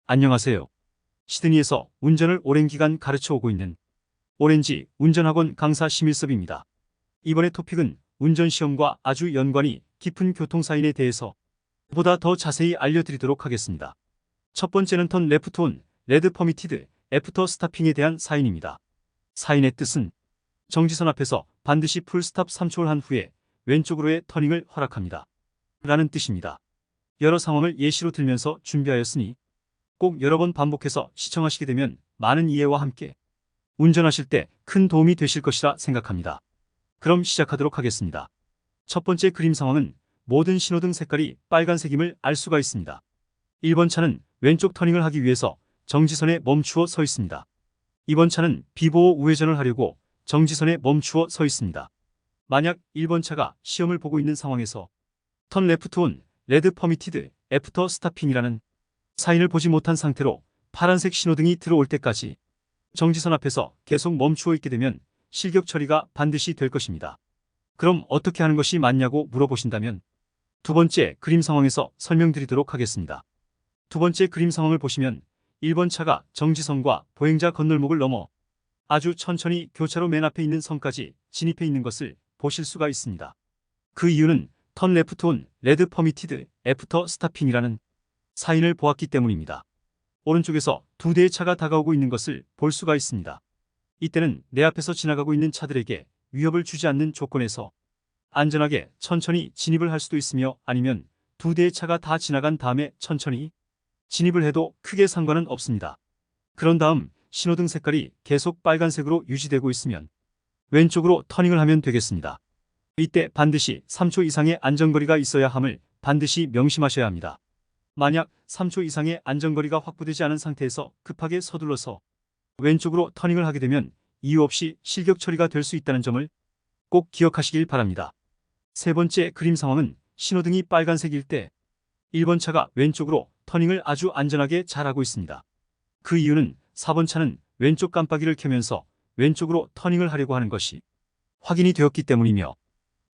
안녕하세요. 시드니에서 운전을 오랜 기간 가르쳐 오고 있는 오렌지 운전학원 강사 심일섭입니다. 이번의 토픽은 운전시험과 아주 연관이 깊은 교통사인에 대해서 보다 더 자세히 알려드리도록 하겠습니다. 첫 번째는 턴 레프트 온 레드 퍼미티드 애프터 스타핑에 대한 사인입니다. 사인의 뜻은 정지선 앞에서 반드시 풀스탑 3초를 한 후에 왼쪽으로의 터닝을 허락합니다. 라는 뜻입니다. 여러 상황을 예시로 들면서 준비하였으니 꼭 여러 번 반복해서 시청하시게 되면 많은 이해와 함께 운전하실 때 큰 도움이 되실 것이라 생각합니다. 그럼 시작하도록 하겠습니다. 첫 번째 그림 상황은 모든 신호등 색깔이 빨간색임을 알 수가 있습니다. 1번 차는 왼쪽 터닝을 하기 위해서 정지선에 멈추어 서 있습니다. 2번 차는 비보호 우회전을 하려고 정지선에 멈추어 서 있습니다. 만약 1번 차가 시험을 보고 있는 상황에서 턴 레프트 온 레드 퍼미티드 애프터 스타핑이라는 사인을 보지 못한 상태로 파란색 신호등이 들어올 때까지 정지선 앞에서 계속 멈추어 있게 되면 실격 처리가 반드시 될 것입니다. 그럼 어떻게 하는 것이 맞냐고 물어보신다면 두 번째 그림 상황에서 설명드리도록 하겠습니다. 두 번째 그림 상황을 보시면 1번 차가 정지선과 보행자 건널목을 넘어 아주 천천히 교차로 맨 앞에 있는 선까지 진입해 있는 것을 보실 수가 있습니다. 그 이유는 턴 레프트 온 레드 퍼미티드 애프터 스타핑이라는 사인을 보았기 때문입니다. 오른쪽에서 두 대의 차가 다가오고 있는 것을 볼 수가 있습니다. 이때는 내 앞에서 지나가고 있는 차들에게 위협을 주지 않는 조건에서 안전하게 천천히 진입을 할 수도 있으며 아니면 두 대의 차가 다 지나간 다음에 천천히 진입을 해도 크게 상관은 없습니다. 그런 다음 신호등 색깔이 계속 빨간색으로 유지되고 있으면 왼쪽으로 터닝을 하면 되겠습니다. 이때 반드시 3초 이상의 안전거리가 있어야 함을 반드시 명심하셔야 합니다. 만약 3초 이상의 안전거리가 확보되지 않은 상태에서 급하게 서둘러서 왼쪽으로 터닝을 하게 되면 이유 없이 실격 처리가 될 수 있다는 점을 꼭 기억하시길 바랍니다. 세 번째 그림 상황은 신호등이 빨간색일 때 1번 차가 왼쪽으로 터닝을 아주 안전하게 잘하고 있습니다. 그 이유는 4번 차는 왼쪽 깜빡이를 켜면서 왼쪽으로 터닝을 하려고 하는 것이 확인이 되었기 때문이며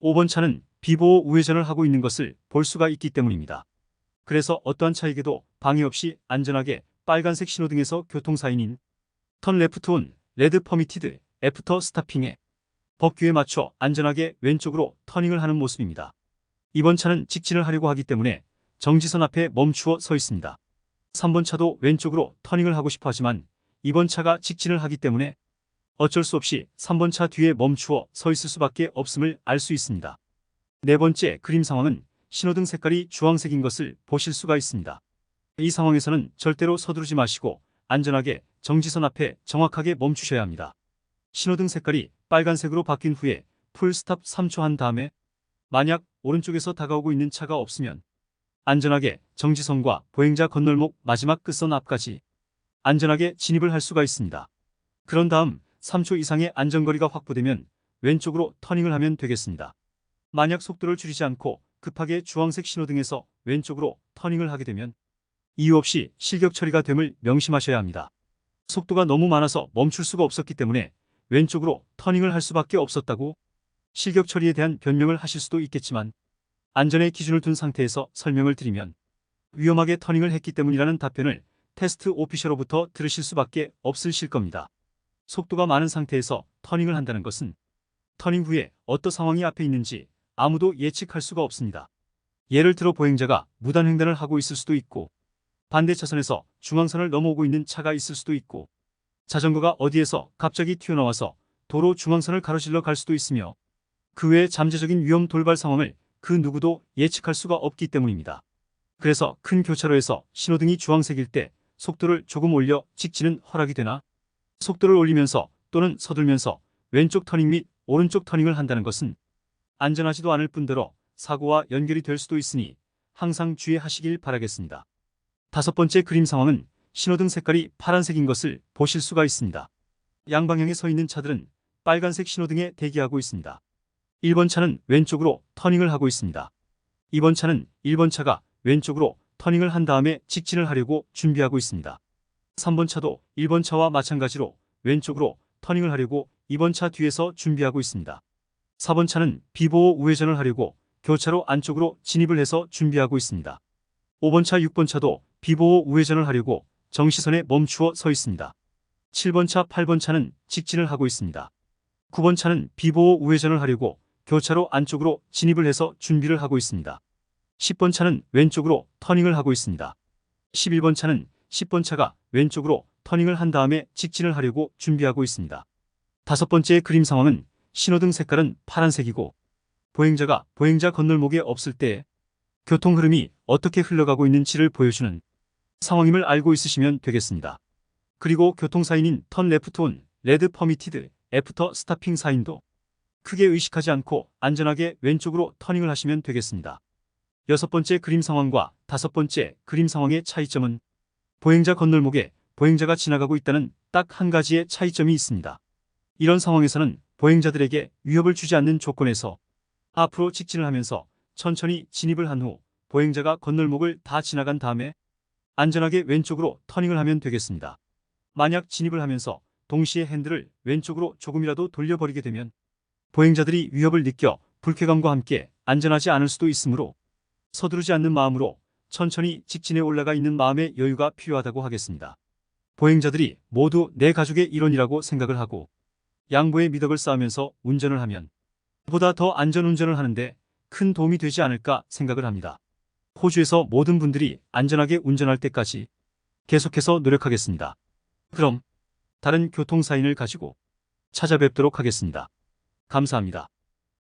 5번 차는 비보호 우회전을 하고 있는 것을 볼 수가 있기 때문입니다. 그래서 어떠한 차에게도 방해 없이 안전하게 빨간색 신호등에서 교통사인인 턴 레프트 온 레드 퍼미티드 애프터 스타핑에 법규에 맞춰 안전하게 왼쪽으로 터닝을 하는 모습입니다. 이번 차는 직진을 하려고 하기 때문에 정지선 앞에 멈추어 서 있습니다. 3번 차도 왼쪽으로 터닝을 하고 싶어 하지만 2번 차가 직진을 하기 때문에 어쩔 수 없이 3번 차 뒤에 멈추어 서 있을 수밖에 없음을 알 수 있습니다. 네 번째 그림 상황은 신호등 색깔이 주황색인 것을 보실 수가 있습니다. 이 상황에서는 절대로 서두르지 마시고 안전하게 정지선 앞에 정확하게 멈추셔야 합니다. 신호등 색깔이 빨간색으로 바뀐 후에 풀스탑 3초 한 다음에 만약 오른쪽에서 다가오고 있는 차가 없으면 안전하게 정지선과 보행자 건널목 마지막 끝선 앞까지 안전하게 진입을 할 수가 있습니다. 그런 다음 3초 이상의 안전거리가 확보되면 왼쪽으로 터닝을 하면 되겠습니다. 만약 속도를 줄이지 않고 급하게 주황색 신호등에서 왼쪽으로 터닝을 하게 되면 이유 없이 실격 처리가 됨을 명심하셔야 합니다. 속도가 너무 많아서 멈출 수가 없었기 때문에 왼쪽으로 터닝을 할 수밖에 없었다고 실격 처리에 대한 변명을 하실 수도 있겠지만 안전의 기준을 둔 상태에서 설명을 드리면 위험하게 터닝을 했기 때문이라는 답변을 테스트 오피셔로부터 들으실 수밖에 없으실 겁니다. 속도가 많은 상태에서 터닝을 한다는 것은 터닝 후에 어떤 상황이 앞에 있는지 아무도 예측할 수가 없습니다. 예를 들어 보행자가 무단횡단을 하고 있을 수도 있고 반대 차선에서 중앙선을 넘어오고 있는 차가 있을 수도 있고 자전거가 어디에서 갑자기 튀어나와서 도로 중앙선을 가로질러 갈 수도 있으며 그 외의 잠재적인 위험 돌발 상황을 그 누구도 예측할 수가 없기 때문입니다. 그래서 큰 교차로에서 신호등이 주황색일 때 속도를 조금 올려 직진은 허락이 되나 속도를 올리면서 또는 서둘면서 왼쪽 터닝 및 오른쪽 터닝을 한다는 것은 안전하지도 않을 뿐더러 사고와 연결이 될 수도 있으니 항상 주의하시길 바라겠습니다. 다섯 번째 그림 상황은 신호등 색깔이 파란색인 것을 보실 수가 있습니다. 양방향에 서 있는 차들은 빨간색 신호등에 대기하고 있습니다. 1번 차는 왼쪽으로 터닝을 하고 있습니다. 2번 차는 1번 차가 왼쪽으로 터닝을 한 다음에 직진을 하려고 준비하고 있습니다. 3번 차도 1번 차와 마찬가지로 왼쪽으로 터닝을 하려고 2번 차 뒤에서 준비하고 있습니다. 4번 차는 비보호 우회전을 하려고 교차로 안쪽으로 진입을 해서 준비하고 있습니다. 5번 차, 6번 차도 비보호 우회전을 하려고 정시선에 멈추어 서 있습니다. 7번 차, 8번 차는 직진을 하고 있습니다. 9번 차는 비보호 우회전을 하려고 교차로 안쪽으로 진입을 해서 준비를 하고 있습니다. 10번 차는 왼쪽으로 터닝을 하고 있습니다. 11번 차는 10번 차가 왼쪽으로 터닝을 한 다음에 직진을 하려고 준비하고 있습니다. 다섯 번째 그림 상황은 신호등 색깔은 파란색이고 보행자가 보행자 건널목에 없을 때 교통 흐름이 어떻게 흘러가고 있는지를 보여주는 상황임을 알고 있으시면 되겠습니다. 그리고 교통사인인 턴 레프트 온, 레드 퍼미티드, 애프터 스타핑 사인도 크게 의식하지 않고 안전하게 왼쪽으로 터닝을 하시면 되겠습니다. 여섯 번째 그림 상황과 다섯 번째 그림 상황의 차이점은 보행자 건널목에 보행자가 지나가고 있다는 딱 한 가지의 차이점이 있습니다. 이런 상황에서는 보행자들에게 위협을 주지 않는 조건에서 앞으로 직진을 하면서 천천히 진입을 한 후 보행자가 건널목을 다 지나간 다음에 안전하게 왼쪽으로 터닝을 하면 되겠습니다. 만약 진입을 하면서 동시에 핸들을 왼쪽으로 조금이라도 돌려버리게 되면 보행자들이 위협을 느껴 불쾌감과 함께 안전하지 않을 수도 있으므로 서두르지 않는 마음으로 천천히 직진에 올라가 있는 마음의 여유가 필요하다고 하겠습니다. 보행자들이 모두 내 가족의 일원이라고 생각을 하고 양보의 미덕을 쌓으면서 운전을 하면 보다 더 안전운전을 하는데 큰 도움이 되지 않을까 생각을 합니다. 호주에서 모든 분들이 안전하게 운전할 때까지 계속해서 노력하겠습니다. 그럼 다른 교통사인을 가지고 찾아뵙도록 하겠습니다. 감사합니다.